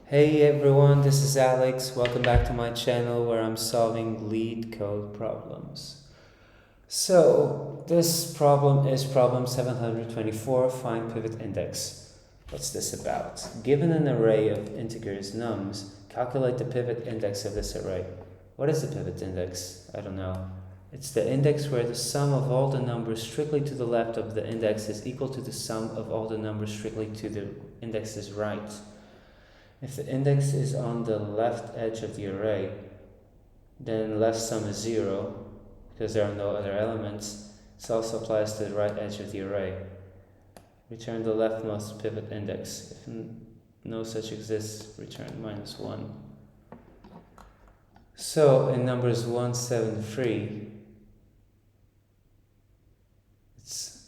Hey everyone, this is Alex. Welcome back to my channel where I'm solving LeetCode problems. So, this problem is problem 724, find pivot index. What's this about? Given an array of integers nums, calculate the pivot index of this array. What is the pivot index? I don't know. It's the index where the sum of all the numbers strictly to the left of the index is equal to the sum of all the numbers strictly to the index's right. If the index is on the left edge of the array, then left sum is 0, because there are no other elements. This also applies to the right edge of the array. Return the leftmost pivot index. If no such exists, return -1. So in numbers 173, it's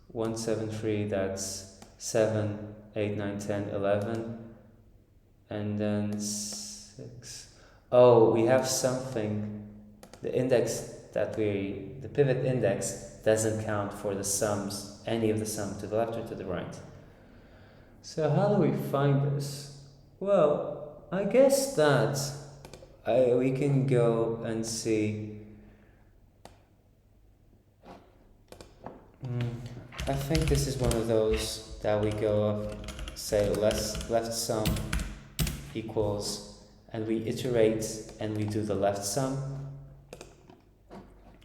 173, that's 7, 8, 9, 10, 11, and then 6. Oh, we have something. The pivot index doesn't count for the sums, any of the sum to the left or to the right. So how do we find this? Well, I guess that we can go and see. I think this is one of those that we go of, say, left sum equals, and we iterate and we do the left sum.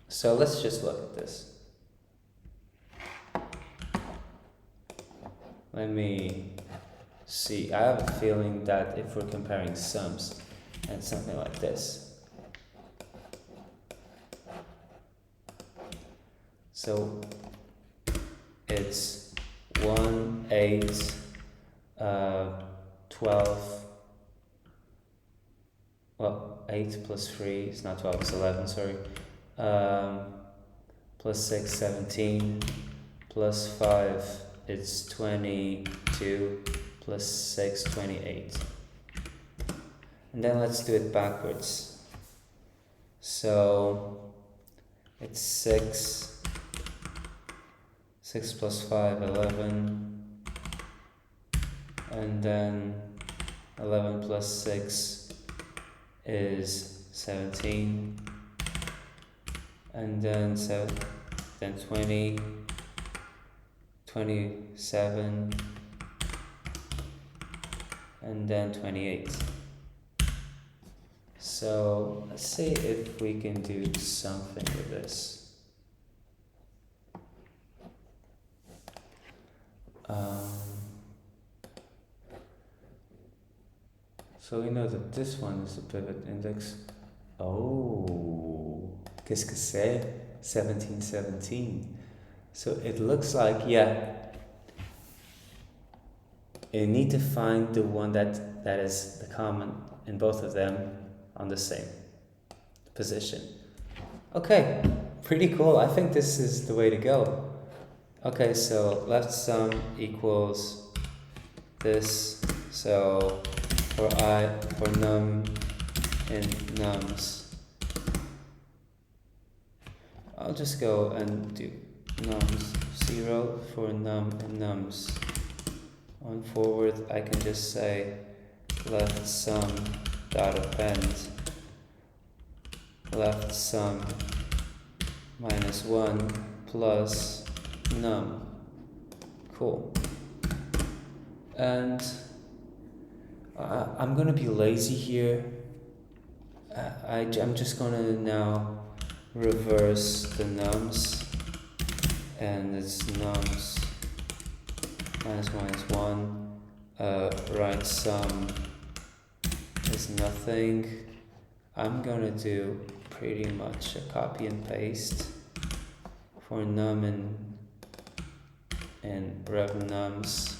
So let's just look at this. Let me see. I have a feeling that if we're comparing sums and something like this. So it's 1, 8, 12, well, 8 plus 3, it's not 12, it's 11, sorry, plus 6, 17, plus 5, it's 22, plus 6, 28. And then let's do it backwards. So it's 6 plus 5, 11, and then 11 plus 6 is 17, and then 20, 27, and then 28. So let's see if we can do something with this. So we know that this one is the pivot index. Oh, qu'est-ce que c'est? 17, 17. So it looks like, yeah, you need to find the one that is the common in both of them on the same position. Okay, pretty cool. I think this is the way to go. Okay, so left sum equals this. So for num in nums, I'll just go and do nums 0 for num in nums. On forward, I can just say left sum dot append left sum -1 plus num. Cool. And I'm gonna be lazy here. I'm just gonna now reverse the nums, and it's nums -1. Right sum is nothing. I'm gonna do pretty much a copy and paste for num and rev nums.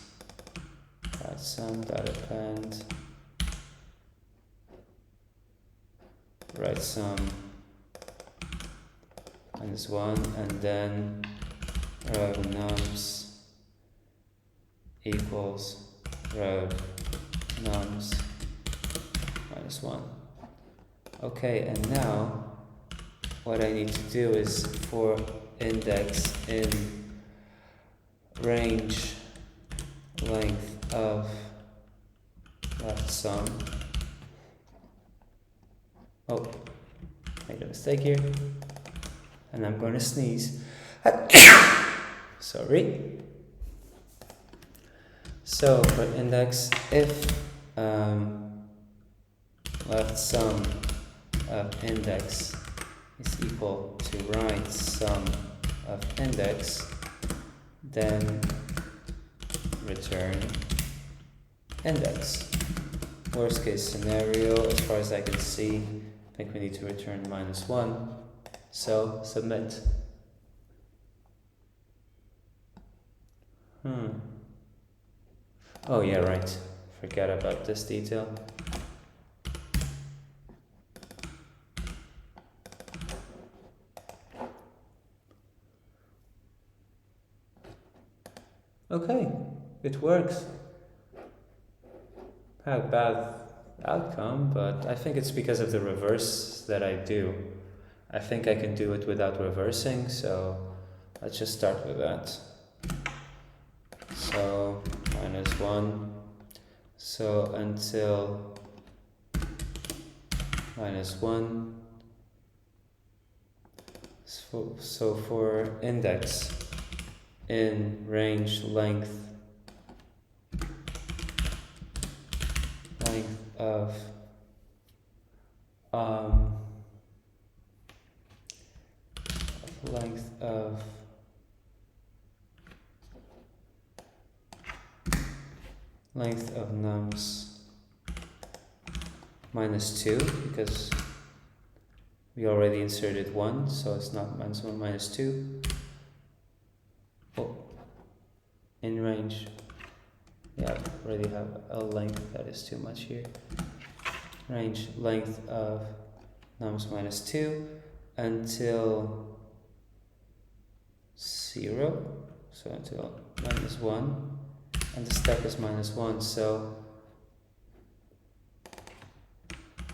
Right sum dot append right sum -1, and then rev nums equals rev nums -1. Okay, and now what I need to do is for index in range length of left sum. Oh, made a mistake here. And I'm going to sneeze. Sorry. So for index, if left sum of index is equal to right sum of index, then return index. Worst case scenario, as far as I can see, I think we need to return -1. So submit. Oh yeah, right. Forget about this detail. Okay, it works. Had a bad outcome, but I think it's because of the reverse that I do. I think I can do it without reversing, so let's just start with that. So -1. So until -1. So for index in range length of length of nums -2, because we already inserted 1, so it's not -1, -2. Oh, in range. Yeah, already have a length that is too much here. Range length of nums -2 until 0, so until -1, and the step is -1, so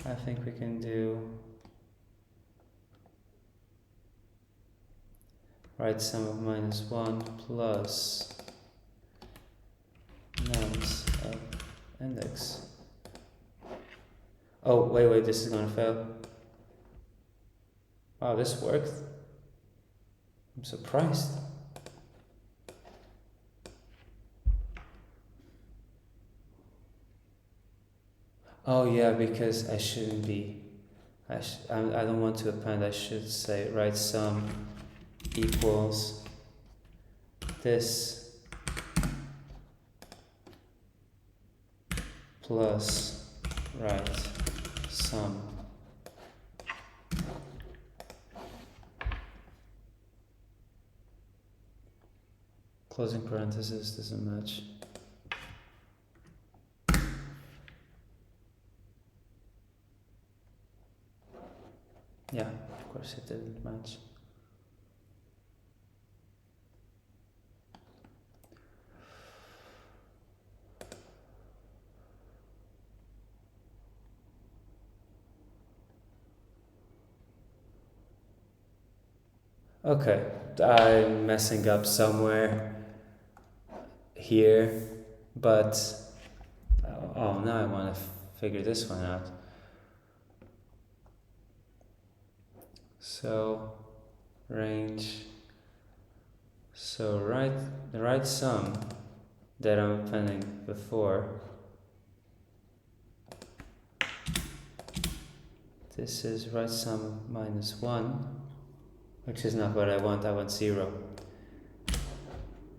I think we can do right sum of -1 plus nums of index. Oh, wait, this is gonna fail. Wow, this worked. I'm surprised. Oh yeah, because I shouldn't be. I don't want to append. I should say right sum equals this plus right sum. Closing parenthesis doesn't match. Yeah, of course it didn't match. Okay, I'm messing up somewhere here, but oh, now I want to figure this one out. So range, so the right sum that I'm appending before, this is right sum -1, which is not what I want 0.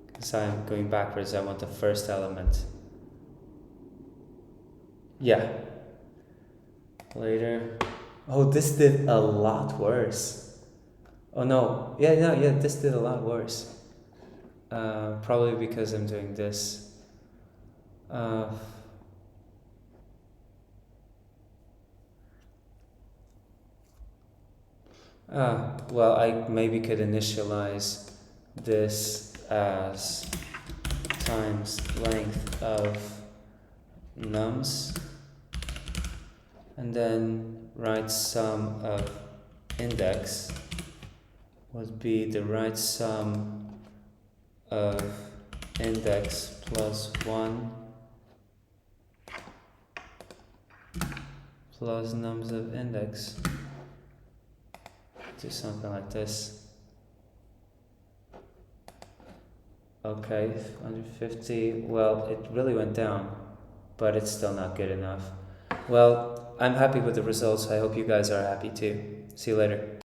Because I'm going backwards, I want the first element. Yeah. Later. Oh, this did a lot worse. Oh no, yeah, this did a lot worse. Probably because I'm doing this. Well, I maybe could initialize this as times length of nums, and then right sum of index would be the right sum of index plus 1 plus nums of index. Do something like this. Okay, 150. Well, it really went down, but it's still not good enough. Well, I'm happy with the results. I hope you guys are happy too. See you later.